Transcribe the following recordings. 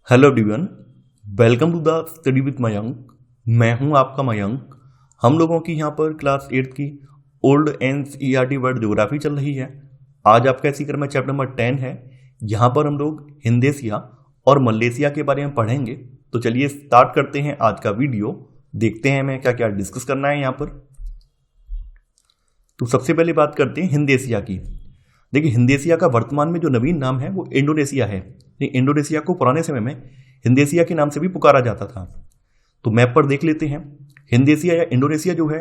Hello everyone, welcome to the study with Mayank. मैं हूं आपका मयंक। हम लोगों की यहां पर क्लास 8 की ओल्ड एनसीईआरटी वर्ल्ड ज्योग्राफी चल रही है। आज आपका इसी क्रम में चैप्टर नंबर 10 है। यहां पर हम लोग हिंदेशिया और मलेशिया के बारे में पढ़ेंगे। तो चलिए स्टार्ट करते हैं आज का वीडियो। देखते हैं हमें क्या क्या डिस्कस करना है यहाँ पर। तो सबसे पहले बात करते हैं हिंदेशिया की। देखिए, हिंदेशिया का वर्तमान में जो नवीन नाम है वो इंडोनेशिया है। इंडोनेशिया को पुराने समय में हिंदेशिया के नाम से भी पुकारा जाता था। तो मैप पर देख लेते हैं। हिंदेशिया या इंडोनेशिया जो है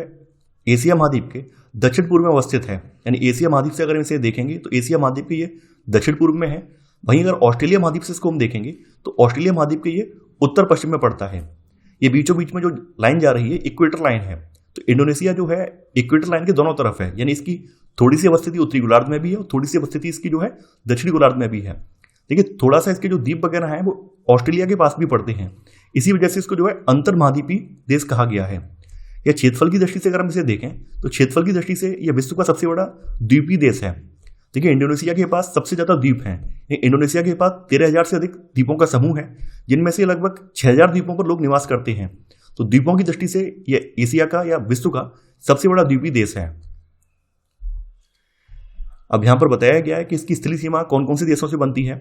एशिया महाद्वीप के दक्षिण पूर्व में अवस्थित है। यानी एशिया महाद्वीप से अगर हम इसे देखेंगे तो एशिया महाद्वीप के ये दक्षिण पूर्व में है। वहीं अगर ऑस्ट्रेलिया महाद्वीप से इसको हम देखेंगे तो ऑस्ट्रेलिया महाद्वीप के ये उत्तर पश्चिम में पड़ता है। ये बीचों बीच में जो लाइन जा रही है इक्वेटर लाइन है। तो इंडोनेशिया जो है इक्वेटर लाइन के दोनों तरफ है। यानी इसकी थोड़ी सी अवस्थिति उत्तरी गोलार्ध में भी है और थोड़ी सी अवस्थिति इसकी जो है दक्षिणी गोलार्ध में भी है। देखिए, थोड़ा सा इसके जो द्वीप वगैरह हैं वो ऑस्ट्रेलिया के पास भी पड़ते हैं। इसी वजह से इसको जो है अंतर महाद्वीपीय देश कहा गया है। या क्षेत्रफल की दृष्टि से अगर हम इसे देखें तो क्षेत्रफल की दृष्टि से यह विश्व का सबसे बड़ा द्वीपीय देश है। देखिए, इंडोनेशिया के पास सबसे ज्यादा द्वीप हैं। इंडोनेशिया के पास 13,000 से अधिक द्वीपों का समूह है, जिनमें से लगभग 6,000 द्वीपों पर लोग निवास करते हैं। तो द्वीपों की दृष्टि से यह एशिया का या विश्व का सबसे बड़ा द्वीपीय देश है। अब यहां पर बताया गया है कि इसकी स्थलीय सीमा कौन कौन से देशों से बनती है।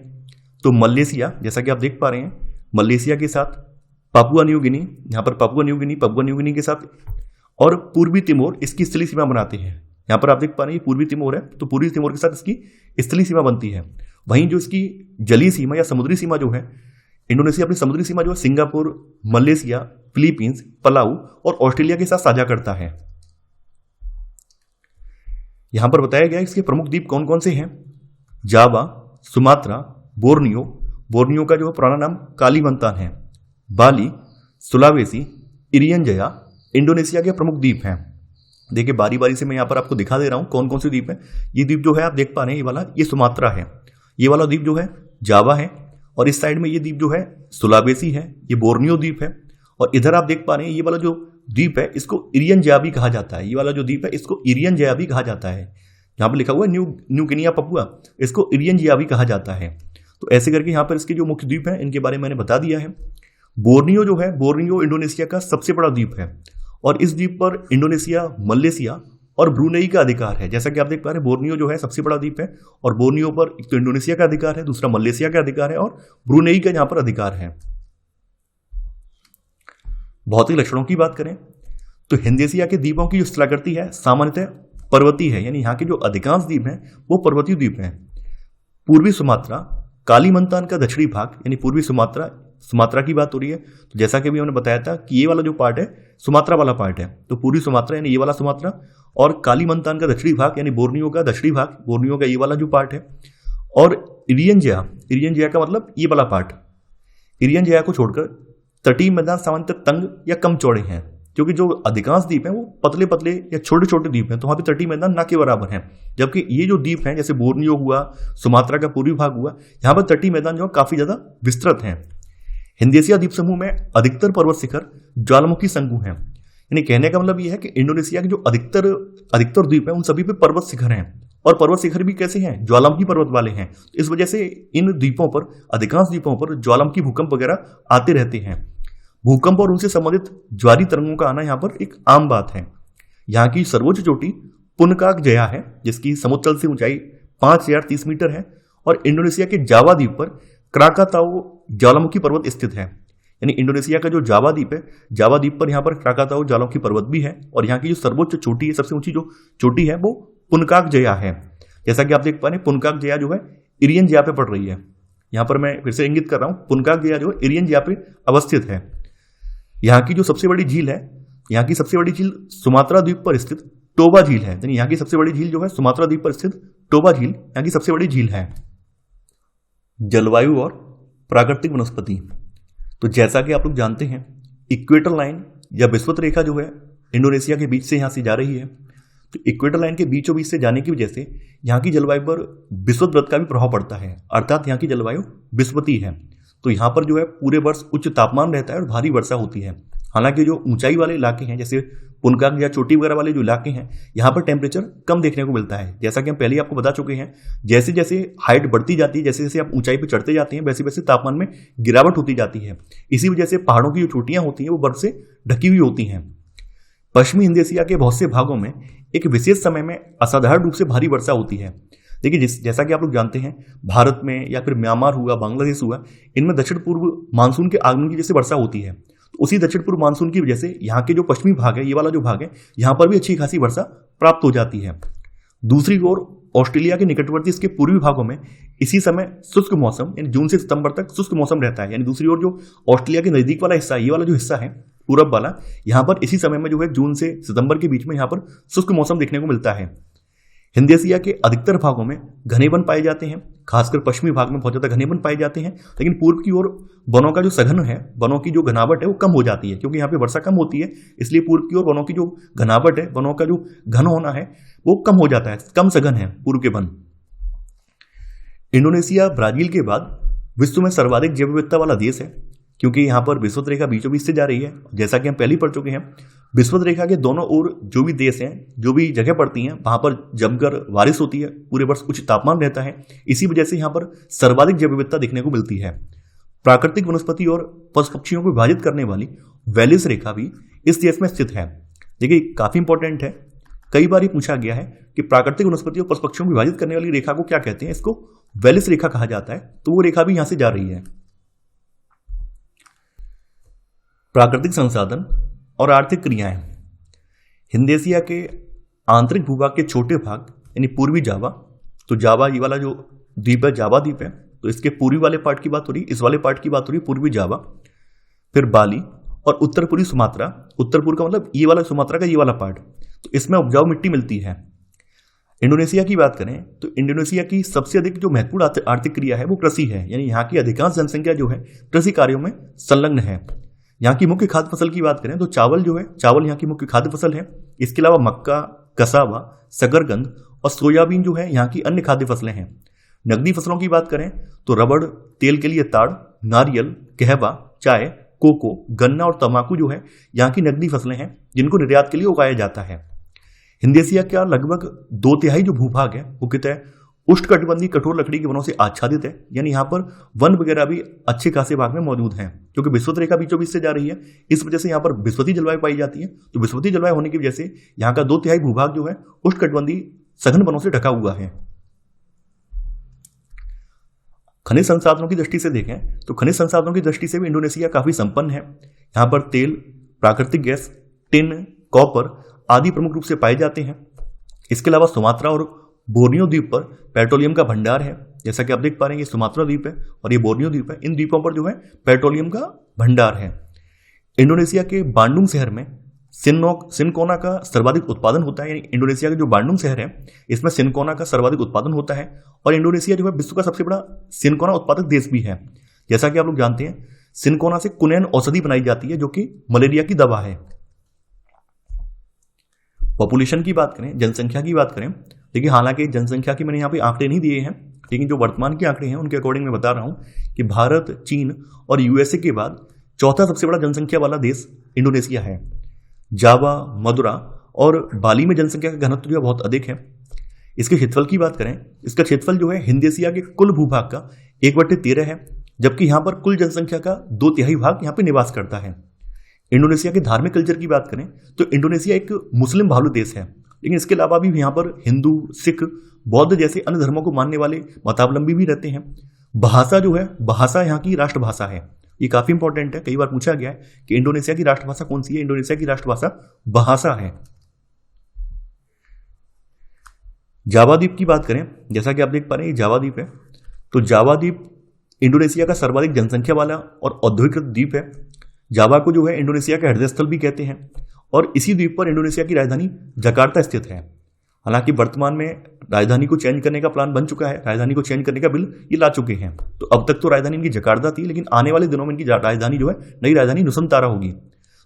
तो मलेशिया, जैसा कि आप देख पा रहे हैं, मलेशिया के साथ पापुआ न्यू गिनी, यहां पर पापुआ न्यू गिनी के साथ और पूर्वी तिमोर इसकी स्थलीय सीमा बनाते हैं। यहां पर आप देख पा रहे हैं पूर्वी तिमोर है, तो पूर्वी तिमोर के साथ इसकी स्थलीय सीमा बनती है। वहीं जो इसकी जलीय सीमा या समुद्री सीमा जो है, इंडोनेशिया अपनी समुद्री सीमा जो है सिंगापुर, मलेशिया, फिलीपींस, पलाऊ और ऑस्ट्रेलिया के साथ साझा करता है। यहां पर बताया गया इसके प्रमुख द्वीप कौन कौन से हैं। जावा, सुमात्रा, बोर्नियो का जो पुराना नाम कालीमंतान है, बाली, सुलावेसी, इरियन जया इंडोनेशिया के प्रमुख द्वीप हैं। देखिए, बारी बारी से मैं यहां पर आपको दिखा दे रहा हूं कौन कौन से द्वीप हैं। ये द्वीप जो है आप देख पा रहे हैं, ये वाला ये सुमात्रा है, ये वाला द्वीप जो है जावा है, और इस साइड में ये द्वीप जो है सुलावेसी है, ये बोर्नियो द्वीप है, और इधर आप देख पा रहे हैं ये वाला जो द्वीप है इसको इरियन जया भी कहा जाता है। ये वाला जो द्वीप है इसको इरियन जया भी कहा जाता है। यहाँ पर लिखा हुआ है न्यू गिनिया पपुआ, इसको इरियन जया भी कहा जाता है। तो ऐसे करके यहाँ पर इसके जो मुख्य द्वीप हैं इनके बारे में मैंने बता दिया है। बोर्नियो जो है, बोर्नियो इंडोनेशिया का सबसे बड़ा द्वीप है और इस द्वीप पर इंडोनेशिया, मलेशिया और ब्रूनेई का अधिकार है। जैसा कि आप देख पा रहे हैं, बोर्नियो जो है सबसे बड़ा द्वीप है और बोर्नियो पर एक तो इंडोनेशिया का अधिकार है, दूसरा मलेशिया का अधिकार है और ब्रूनेई का यहाँ पर अधिकार है। भौतिक लक्षणों की बात करें तो हिंदेशिया के द्वीपों की जो स्थलाकृति है सामान्यतः पर्वतीय है। यानी यहाँ के जो अधिकांश द्वीप हैं वो पर्वतीय द्वीप हैं। पूर्वी सुमात्रा, कालीमंतान का दक्षिणी भाग यानी पूर्वी सुमात्रा की बात हो रही है। तो जैसा कि अभी हमने बताया था कि ये वाला जो पार्ट है सुमात्रा वाला पार्ट है, तो पूर्वी सुमात्रा यानी ये वाला सुमात्रा, और कालीमंतान का दक्षिणी भाग यानी बोर्नियो का दक्षिणी भाग, बोर्नियो का ये वाला जो पार्ट है, और इरियन जया का मतलब ये वाला पार्ट। इरियन जया को छोड़कर तटीय मैदान सामान्यतः तंग या कम चौड़े हैं, क्योंकि जो अधिकांश द्वीप हैं वो पतले पतले या छोटे छोटे द्वीप हैं, तो वहां पे तटीय मैदान ना के बराबर हैं। जबकि ये जो द्वीप हैं जैसे बोर्नियो हुआ, सुमात्रा का पूर्वी भाग हुआ, यहाँ पर तटीय मैदान जो है काफी ज्यादा विस्तृत हैं। हिंदेशिया द्वीप समूह में अधिकतर पर्वत शिखर ज्वालामुखी संघू हैं। यानी कहने का मतलब ये है कि इंडोनेशिया के जो अधिकतर द्वीप हैं उन सभी पे पर्वत शिखर हैं, और पर्वत शिखर भी कैसे हैं, ज्वालामुखी पर्वत वाले हैं। इस वजह से इन द्वीपों पर, अधिकांश द्वीपों पर ज्वालामुखी भूकंप वगैरह आते रहते हैं। भूकंप और उनसे संबंधित ज्वारी तरंगों का आना यहाँ पर एक आम बात है। यहाँ की सर्वोच्च चोटी पुनकाक जया है, जिसकी समुद्र तल से ऊंचाई 5,030 मीटर है, और इंडोनेशिया के जावा द्वीप पर क्राकाताओ ज्वालामुखी पर्वत स्थित है। यानी इंडोनेशिया का जो जावा द्वीप है, जावा द्वीप पर यहाँ पर क्राकाताओ ज्वालामुखी पर्वत भी है, और यहाँ की जो सर्वोच्च चोटी है, सबसे ऊंची जो चोटी है वो पुनकाक जया है। जैसा कि आप देख पा रहे हैं, पुनकाक जया जो है इरियन जया पे पड़ रही है। यहाँ पर मैं फिर से इंगित कर रहा हूँ, पुनकाक जया जो है इरियन जया पे अवस्थित है। यहाँ की जो सबसे बड़ी झील है, यहाँ की सबसे बड़ी झील सुमात्रा द्वीप पर स्थित टोबा झील है। यानी यहाँ की सबसे बड़ी झील जो है सुमात्रा द्वीप पर स्थित टोबा झील यहाँ की सबसे बड़ी झील है। जलवायु और प्राकृतिक वनस्पति। तो जैसा कि आप लोग जानते हैं, इक्वेटर लाइन या विषुवत रेखा जो है इंडोनेशिया के बीच से यहाँ से जा रही है। तो इक्वेटर लाइन के बीचों बीच से जाने की वजह से यहाँ की जलवायु पर विषुवत व्रत का भी प्रभाव पड़ता है, अर्थात यहाँ की जलवायु विषुवती है। तो यहाँ पर जो है पूरे वर्ष उच्च तापमान रहता है और भारी वर्षा होती है। हालांकि जो ऊंचाई वाले इलाके हैं जैसे पुनकाक या चोटी वगैरह वाले जो इलाके हैं, यहाँ पर टेम्परेचर कम देखने को मिलता है। जैसा कि हम पहले ही आपको बता चुके हैं, जैसे जैसे हाइट बढ़ती जाती है, जैसे जैसे आप ऊंचाई पर चढ़ते जाते हैं, वैसे वैसे तापमान में गिरावट होती जाती है। इसी वजह से पहाड़ों की जो चोटियां होती हैं वो बर्फ से ढकी हुई होती हैं। पश्चिमी हिंद एशिया के बहुत से भागों में एक विशेष समय में असाधारण रूप से भारी वर्षा होती है। देखिए, जैसा कि आप लोग जानते हैं, भारत में या फिर म्यांमार हुआ, बांग्लादेश हुआ, इनमें दक्षिण पूर्व मानसून के आगमन की जैसे वर्षा होती है। तो उसी दक्षिण पूर्व मानसून की वजह से यहाँ के जो पश्चिमी भाग है, ये वाला जो भाग है, यहाँ पर भी अच्छी खासी वर्षा प्राप्त हो जाती है। दूसरी ओर ऑस्ट्रेलिया के निकटवर्ती इसके पूर्वी भागों में इसी समय शुष्क मौसम, यानी जून से सितंबर तक शुष्क मौसम रहता है। यानी दूसरी ओर जो ऑस्ट्रेलिया के नजदीक वाला हिस्सा है, ये वाला जो हिस्सा है पूरब वाला, यहाँ पर इसी समय में जो है जून से सितंबर के बीच में यहाँ पर शुष्क मौसम देखने को मिलता है। हिंद एशिया के अधिकतर भागों में घने वन पाए जाते हैं, खासकर पश्चिमी भाग में बहुत ज्यादा घने वन पाए जाते हैं। लेकिन पूर्व की ओर वनों का जो सघन है, वनों की जो घनावट है वो कम हो जाती है, क्योंकि यहाँ पे वर्षा कम होती है। इसलिए पूर्व की ओर वनों की जो घनावट है, वनों का जो घन होना है वो कम हो जाता है, कम सघन है पूर्व के वन। इंडोनेशिया ब्राजील के बाद विश्व में सर्वाधिक जैव विविधता वाला देश है, क्योंकि यहाँ पर विषुवत रेखा बीचों बीच से जा रही है। जैसा कि हम पहले ही पढ़ चुके हैं, विषुवत रेखा के दोनों ओर जो भी देश हैं, जो भी जगह पड़ती हैं, वहां पर जमकर बारिश होती है, पूरे वर्ष उच्च तापमान रहता है। इसी वजह से यहाँ पर सर्वाधिक जैव विविधता देखने को मिलती है। प्राकृतिक वनस्पति और पशु पक्षियों को विभाजित करने वाली वैलिस रेखा भी इस देश में स्थित है। देखिए, काफी इंपॉर्टेंट है, कई बार ये पूछा गया है कि प्राकृतिक वनस्पति और पशु पक्षियों को विभाजित करने वाली रेखा को क्या कहते हैं। इसको वैलिस रेखा कहा जाता है। तो वो रेखा भी यहां से जा रही है। प्राकृतिक संसाधन और आर्थिक क्रियाएं। हिंद एशिया के आंतरिक भूभाग के छोटे भाग यानी पूर्वी जावा, तो जावा ये वाला जो द्वीप है, जावा द्वीप है, तो इसके पूर्वी वाले पार्ट की बात हो रही, इस वाले पार्ट की बात हो रही पूर्वी जावा, फिर बाली और उत्तर पूर्वी सुमात्रा। उत्तर पूर्व का मतलब ये वाला सुमात्रा का ये वाला पार्ट, तो इसमें उपजाऊ मिट्टी मिलती है। इंडोनेशिया की बात करें तो इंडोनेशिया की सबसे अधिक जो महत्वपूर्ण आर्थिक क्रिया है वो कृषि है, यानी यहाँ की अधिकांश जनसंख्या जो है कृषि कार्यों में संलग्न है। यहाँ की मुख्य खाद्य फसल की बात करें तो चावल जो है, चावल यहाँ की मुख्य खाद्य फसल है। इसके अलावा मक्का, कसावा, शकरकंद और सोयाबीन जो है यहाँ की अन्य खाद्य फसलें हैं। नकदी फसलों की बात करें तो रबड़, तेल के लिए ताड़, नारियल, कहवा, चाय, कोको, गन्ना और तंबाकू जो है यहाँ की नकदी फसलें हैं, जिनको निर्यात के लिए उगाया जाता है। हिंद एशिया का लगभग 2/3 जो भूभाग है वो कितना है, उष्णकटिबंधीय कठोर लकड़ी के वनों से आच्छादित है। यानी यहाँ पर वन वगैरह भी अच्छे खासे भाग में मौजूद हैं, क्योंकि विषुवत रेखा बीचों बीच से जा रही है। इस वजह से यहाँ पर विषुवतीय जलवायु पाई जाती है। तो विषुवतीय जलवायु होने की वजह से यहाँ का 2/3 भूभाग जो है उष्णकटिबंधीय सघन वनों से ढका हुआ है। खनिज संसाधनों की दृष्टि से देखें तो खनिज संसाधनों की दृष्टि से भी इंडोनेशिया काफी संपन्न है। यहाँ पर तेल, प्राकृतिक गैस, टिन, कॉपर आदि प्रमुख रूप से पाए जाते हैं। इसके अलावा सुमात्रा और बोर्नियो द्वीप पर पेट्रोलियम का भंडार है। जैसा कि आप देख पा रहे हैं, ये सुमात्रा द्वीप है और ये बोर्नियो द्वीप है। इन द्वीपों पर जो है पेट्रोलियम का भंडार है। इंडोनेशिया के बांडुंग शहर में सिनकोना का सर्वाधिक उत्पादन होता है। यानी इंडोनेशिया का जो बांडुंग शहर है, इसमें सिनकोना का सर्वाधिक उत्पादन होता है। और इंडोनेशिया जो है विश्व का सबसे बड़ा सिनकोना उत्पादक देश भी है। जैसा कि आप लोग जानते हैं, सिनकोना से कुनैन औषधि बनाई जाती है, जो कि मलेरिया की दवा है। पॉपुलेशन की बात करें, जनसंख्या की बात करें, देखिए हालांकि जनसंख्या की मैंने यहाँ पे आंकड़े नहीं दिए हैं, लेकिन जो वर्तमान के आंकड़े हैं उनके अकॉर्डिंग मैं बता रहा हूँ कि भारत, चीन और यूएसए के बाद चौथा सबसे बड़ा जनसंख्या वाला देश इंडोनेशिया है। जावा, मदुरा और बाली में जनसंख्या का घनत्व जो है बहुत अधिक है। इसके क्षेत्रफल की बात करें, इसका क्षेत्रफल जो है हिंद एशिया के कुल भूभाग का 1/13 है, जबकि यहाँ पर कुल जनसंख्या का 2/3 भाग यहाँ पे निवास करता है। इंडोनेशिया के धार्मिक कल्चर की बात करें तो इंडोनेशिया एक मुस्लिम बहुल देश है, लेकिन इसके अलावा भी यहाँ पर हिंदू, सिख, बौद्ध जैसे अन्य धर्मों को मानने वाले मतावलंबी भी रहते हैं। भाषा जो है, भाषा यहाँ की राष्ट्रभाषा है। ये काफी इंपॉर्टेंट है, कई बार पूछा गया है कि इंडोनेशिया की राष्ट्रभाषा कौन सी है। इंडोनेशिया की राष्ट्रभाषा भाषा है। जावा द्वीप की बात करें, जैसा कि आप देख पा रहे हैं जावा द्वीप है, तो जावा द्वीप इंडोनेशिया का सर्वाधिक जनसंख्या वाला और औद्योगिक द्वीप है। जावा को जो है इंडोनेशिया का हृदय स्थल भी कहते हैं और इसी द्वीप पर इंडोनेशिया की राजधानी जकार्ता स्थित है। हालांकि वर्तमान में राजधानी को चेंज करने का प्लान बन चुका है, राजधानी को चेंज करने का बिल ये ला चुके हैं। तो अब तक तो राजधानी इनकी जकार्ता थी, लेकिन आने वाले दिनों में इनकी राजधानी जो है, नई राजधानी नुसंतारा होगी।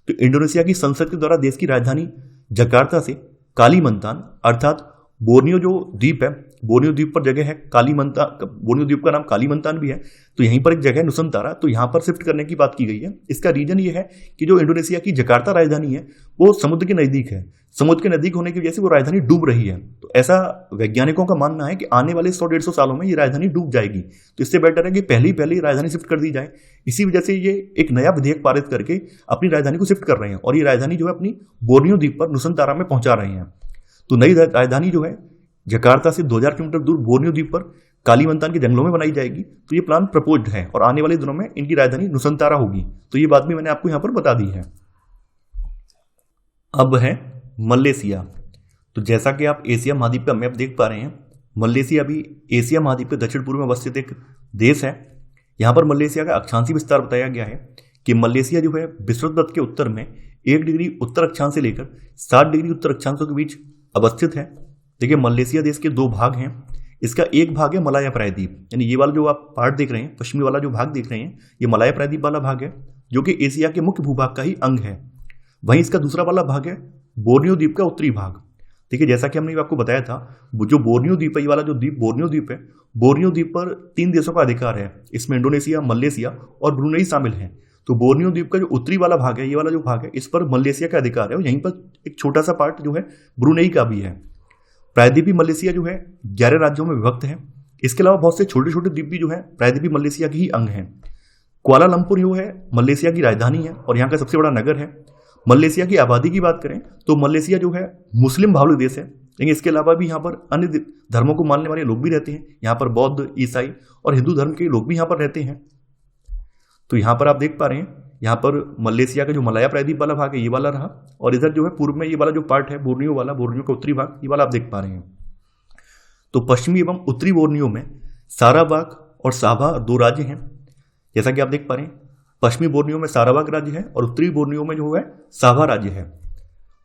तो इंडोनेशिया की संसद के द्वारा देश की राजधानी जकार्ता से कालीमंतान अर्थात बोर्नियो जो द्वीप है, बोर्नियो द्वीप पर जगह है बोर्नियो द्वीप का नाम कालीमंतान भी है, तो यहीं पर एक जगह है नुसंतारा, तो यहाँ पर शिफ्ट करने की बात की गई है। इसका रीजन ये है कि जो इंडोनेशिया की जकार्ता राजधानी है वो समुद्र के नजदीक है, समुद्र के नजदीक होने की वजह से वो राजधानी डूब रही है। तो ऐसा वैज्ञानिकों का मानना है कि आने वाले 100-150 सालों में ये राजधानी डूब जाएगी, तो इससे बेटर है कि पहली राजधानी शिफ्ट कर दी जाए। इसी वजह से ये एक नया विधेयक पारित करके अपनी राजधानी को शिफ्ट कर रहे हैं और ये राजधानी जो है अपनी बोर्नियो द्वीप पर नुसंतारा में पहुंचा रहे हैं। तो नई राजधानी जो है जकार्ता से 2000 किलोमीटर दूर बोर्नियो द्वीप पर कालीमंतान के जंगलों में बनाई जाएगी। तो ये प्लान प्रपोज्ड है और आने वाले दिनों में इनकी राजधानी नुसंतारा होगी। तो ये बात भी मैंने आपको यहां पर बता दी है। अब है मलेशिया। तो जैसा कि आप एशिया महाद्वीप का मैप देख पा रहे हैं, मलेशिया भी एशिया महाद्वीप के दक्षिण पूर्व में अवस्थित एक देश है। यहाँ पर मलेशिया का अक्षांशीय विस्तार बताया गया है कि मलेशिया जो है विषुववृत्त के उत्तर में 1 डिग्री उत्तर अक्षांश से लेकर 60 डिग्री उत्तर अक्षांशों के बीच अवस्थित है। देखिए मलेशिया देश के 2 भाग हैं। इसका एक भाग है मलाया प्रायद्वीप, यानी ये वाला जो आप पार्ट देख रहे हैं, पश्चिमी वाला जो भाग देख रहे हैं, ये मलाया प्रायद्वीप वाला भाग है जो कि एशिया के मुख्य भूभाग का ही अंग है। वहीं इसका दूसरा वाला भाग है बोर्नियो द्वीप का उत्तरी भाग। देखिए जैसा कि हमने आपको बताया था, जो बोर्नियो द्वीप है, ये वाला जो द्वीप बोर्नियो द्वीप है, बोर्नियो द्वीप पर 3 देशों का अधिकार है। इसमें इंडोनेशिया, मलेशिया और ब्रुनेई शामिल हैं। तो बोर्नियो द्वीप का जो उत्तरी वाला भाग है, ये वाला जो भाग है, इस पर मलेशिया का अधिकार है और यहीं पर एक छोटा सा पार्ट जो है ब्रुनेई का भी है। प्रायद्वीपीय मलेशिया जो है 11 राज्यों में विभक्त है। इसके अलावा बहुत से छोटे छोटे द्वीप भी जो है प्रायद्वीपीय मलेशिया के ही अंग हैं। कुआलालंपुर जो है मलेशिया की राजधानी है और यहाँ का सबसे बड़ा नगर है। मलेशिया की आबादी की बात करें तो मलेशिया जो है मुस्लिम बाहुल्य देश है, लेकिन इसके अलावा भी यहाँ पर अन्य धर्मों को मानने वाले लोग भी रहते हैं। यहाँ पर बौद्ध, ईसाई और हिंदू धर्म के लोग भी यहाँ पर रहते हैं। तो यहाँ पर आप देख पा रहे हैं, यहाँ पर मलेशिया का जो मलाया प्रायद्वीप वाला भाग है ये वाला रहा, और इधर जो है पूर्व में ये वाला जो पार्ट है बोर्नियो वाला, बोर्नियो का उत्तरी भाग, ये वाला आप देख पा रहे हैं। तो पश्चिमी एवं उत्तरी बोर्नियो में सारावाक और साभा 2 राज्य हैं। जैसा कि आप देख पा रहे हैं, पश्चिमी बोर्नियो में सारावाक राज्य है और उत्तरी बोर्नियो में जो है साभा राज्य है।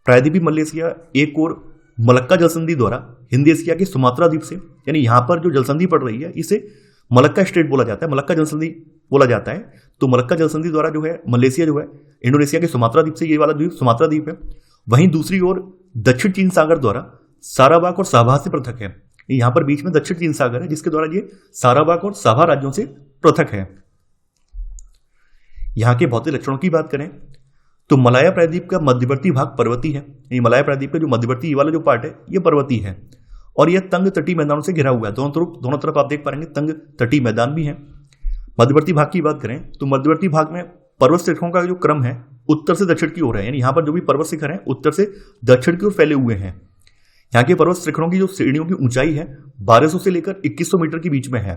प्रायद्वीपीय मलेशिया एक और मलक्का जलसंधि द्वारा हिंद एशिया के सुमात्रा द्वीप से, यानी यहाँ पर जो जलसंधि पड़ रही है इसे मलक्का स्ट्रेट बोला जाता है, मलक्का जलसंधि बोला जाता है। तो मलक्का जलसंधि द्वारा जो है मलेशिया जो है इंडोनेशिया के सुमात्रा द्वीप से, ये वाला द्वीप सुमात्रा द्वीप है। वहीं दूसरी ओर दक्षिण चीन सागर द्वारा सारावाक और साभा से पृथक है। यहाँ पर बीच में दक्षिण चीन सागर है जिसके द्वारा ये सारावाक और साभा राज्यों से पृथक है। यहाँ के भौतिक लक्षणों की बात करें तो मलाया प्रायद्वीप का मध्यवर्ती भाग पर्वतीय है। ये मलाया प्रायद्वीप का जो मध्यवर्ती ये वाला जो पार्ट है ये पर्वतीय है और यह तंग तटीय मैदानों से घिरा हुआ है। दोनों तरफ आप देख पाएंगे तंग तटीय मैदान भी है। मध्यवर्ती भाग की बात करें तो मध्यवर्ती भाग में पर्वत शिखरों का जो क्रम है उत्तर से दक्षिण की ओर है, यानी यहाँ पर जो भी पर्वत शिखर हैं उत्तर से दक्षिण की ओर फैले हुए हैं। यहाँ के पर्वत शिखरों की जो श्रेणियों की ऊंचाई है 1200 से लेकर 2100 मीटर के बीच में है।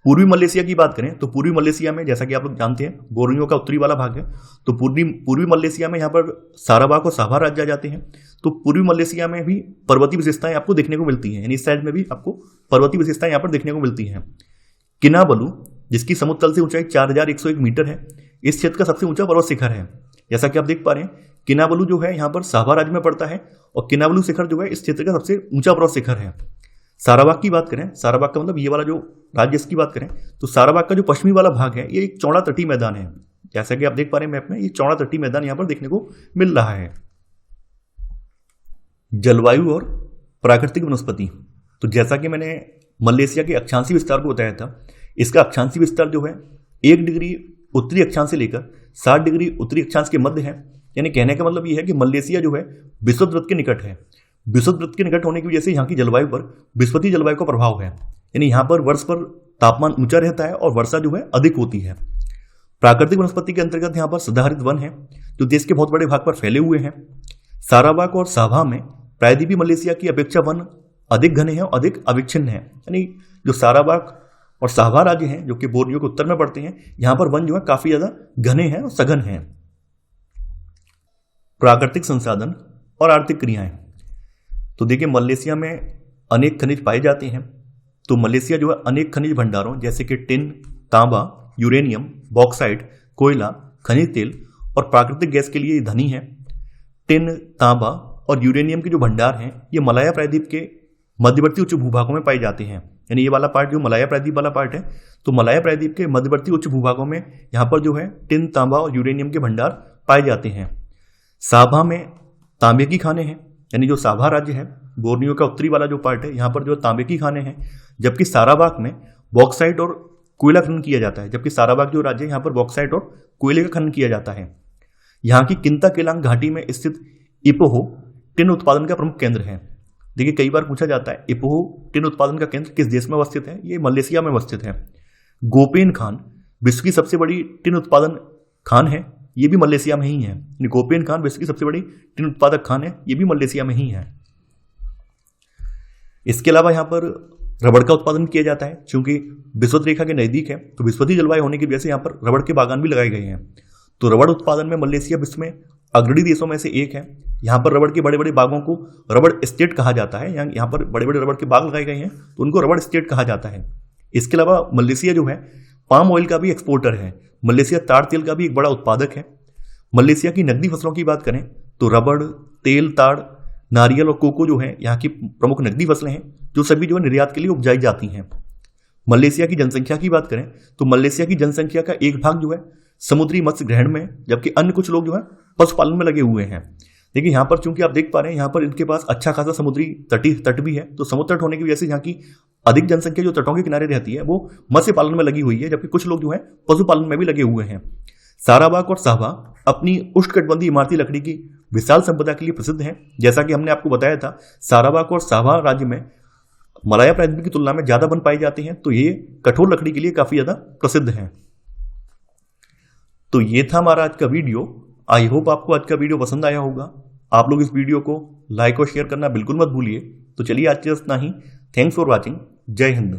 पूर्वी मलेशिया की बात करें तो पूर्वी मलेशिया में, जैसा कि आप लोग जानते हैं, बोर्नियो का उत्तरी वाला भाग है, तो पूर्वी मलेशिया में यहाँ पर सारावाक और साभा राज्य आ जाते हैं। तो पूर्वी मलेशिया में भी पर्वतीय विशेषताएं आपको देखने को मिलती हैं, यानी इस साइड में भी आपको पर्वतीय विशेषताएं यहाँ पर देखने को मिलती हैं। किनाबलू, जिसकी समुद्र तल से ऊंचाई 4101 मीटर है, इस क्षेत्र का सबसे ऊंचा पर्वत शिखर है। जैसा कि आप देख पा रहे हैं, किनाबलू जो है यहाँ पर साभा राज्य में पड़ता है और किनाबलू शिखर जो है इस क्षेत्र का सबसे ऊंचा पर्वत शिखर है। सारावाक की बात करें, सारावाक का मतलब ये वाला जो राज्य की बात करें तो सारावाक का जो पश्चिमी वाला भाग है ये एक चौड़ा तटीय मैदान है। जैसा कि आप देख पा रहे हैं मैप में, ये चौड़ा तटीय मैदान यहाँ पर देखने को मिल रहा है। जलवायु और प्राकृतिक वनस्पति, तो जैसा कि मैंने मलेशिया के अक्षांशीय विस्तार को बताया था, इसका अक्षांशीय विस्तार जो है 1 डिग्री उत्तरी अक्षांश से लेकर 60 डिग्री उत्तरी अक्षांश के मध्य है। यानी कहने का मतलब ये है कि मलेशिया जो है विषुववृत्त के निकट है। विषुववृत्त के निकट होने की वजह से यहाँ की जलवायु पर विषुवतीय जलवायु का प्रभाव है, यानी यहाँ पर वर्ष पर तापमान ऊंचा रहता है और वर्षा जो है अधिक होती है। प्राकृतिक वनस्पति के अंतर्गत यहाँ पर सदाहरित वन है जो देश के बहुत बड़े भाग पर फैले हुए हैं। सारावाक और साभा में प्रायद्वीपीय मलेशिया की अपेक्षा वन अधिक घने हैं और अधिक अविच्छिन्न है, यानी जो सारावाक और साभा राज्य हैं जो कि बोर्नियो के उत्तर में पड़ते हैं, यहाँ पर वन जो है काफी ज्यादा घने हैं और सघन हैं। प्राकृतिक संसाधन और आर्थिक क्रियाएं, तो देखिए मलेशिया में अनेक खनिज पाए जाते हैं। तो मलेशिया जो है अनेक खनिज भंडारों जैसे कि टिन, तांबा, यूरेनियम, बॉक्साइट, कोयला, खनिज तेल और प्राकृतिक गैस के लिए धनी है। टिन, तांबा और यूरेनियम के जो भंडार हैं ये मलाया प्रायद्वीप के मध्यवर्ती उच्च भूभागों में पाए जाते हैं, यानी ये वाला पार्ट जो मलाया प्रायद्वीप वाला पार्ट है, तो मलाया प्रायद्वीप के मध्यवर्ती उच्च भूभागों में यहाँ पर जो है टिन, तांबा और यूरेनियम के भंडार पाए जाते हैं। साभा में तांबे की खानें हैं, यानी जो साभा राज्य है बोर्नियो का उत्तरी वाला जो पार्ट है यहाँ पर जो तांबे की खानें हैं, जबकि सारावाक में बॉक्साइट और कोयला खनन किया जाता है। जबकि सारावाक जो राज्य है यहाँ पर बॉक्साइट और कोयले का खनन किया जाता है। यहाँ की किंता केलांग घाटी में स्थित इपोहो टिन उत्पादन का प्रमुख केंद्र है। देखिए कई बार पूछा जाता है इपोहो टिन उत्पादन का केंद्र किस देश में अवस्थित है, ये मलेशिया में अवस्थित है। गोपेन खान विश्व की सबसे बड़ी टिन उत्पादन खान है, ये भी मलेशिया में ही है। गोपेन खान विश्व की सबसे बड़ी टिन उत्पादक खान है, ये भी मलेशिया में ही है। इसके अलावा यहाँ पर रबड़ का उत्पादन किया जाता है। चूंकि विषुवत रेखा के नजदीक है तो विषुवतीय जलवायु होने की वजह से यहाँ पर रबड़ के बागान भी लगाए गए हैं। तो रबड़ उत्पादन में मलेशिया विश्व में अग्रणी देशों में से एक है। यहाँ पर रबड़ के बड़े बड़े बागों को रबड़ स्टेट कहा जाता है। यहाँ पर बड़े बड़े रबड़ के बाग लगाए गए हैं तो उनको रबड़ स्टेट कहा जाता है। इसके अलावा मलेशिया जो है पाम ऑयल का भी एक्सपोर्टर है। मलेशिया ताड़ तेल का भी एक बड़ा उत्पादक है। मलेशिया की नकदी फसलों की बात करें तो रबड़, तेल, ताड़, नारियल और कोको जो है यहाँ की प्रमुख नकदी फसलें हैं, जो सभी जो है निर्यात के लिए उपजाई जाती हैं। मलेशिया की जनसंख्या की बात करें तो मलेशिया की जनसंख्या का एक भाग जो है समुद्री मत्स्य ग्रहण में, जबकि अन्य कुछ लोग जो है पशुपालन में लगे हुए हैं। देखिए यहाँ पर चूंकि आप देख पा रहे हैं यहाँ पर इनके पास अच्छा खासा समुद्री तट भी है, तो समुद्र तट होने की वजह से यहाँ की अधिक जनसंख्या जो तटों के किनारे रहती है वो मत्स्य पालन में लगी हुई है, जबकि कुछ लोग जो है पशुपालन में भी लगे हुए हैं। सारावाक और शाहवाक अपनी उष्णकटिबंधीय इमारती लकड़ी की विशाल संपदा के लिए प्रसिद्ध हैं। जैसा कि हमने आपको बताया था, सारावाक और शाहवाक राज्य में मलाया प्रायद्वीप की तुलना में ज्यादा वन पाई जाते हैं, तो ये कठोर लकड़ी के लिए काफी ज्यादा प्रसिद्ध हैं। तो ये था हमारा आज का वीडियो। आई होप आपको आज का वीडियो पसंद आया होगा। आप लोग इस वीडियो को लाइक और शेयर करना बिल्कुल मत भूलिए। तो चलिए आज के इतना ही। Thanks for watching. जय हिंद।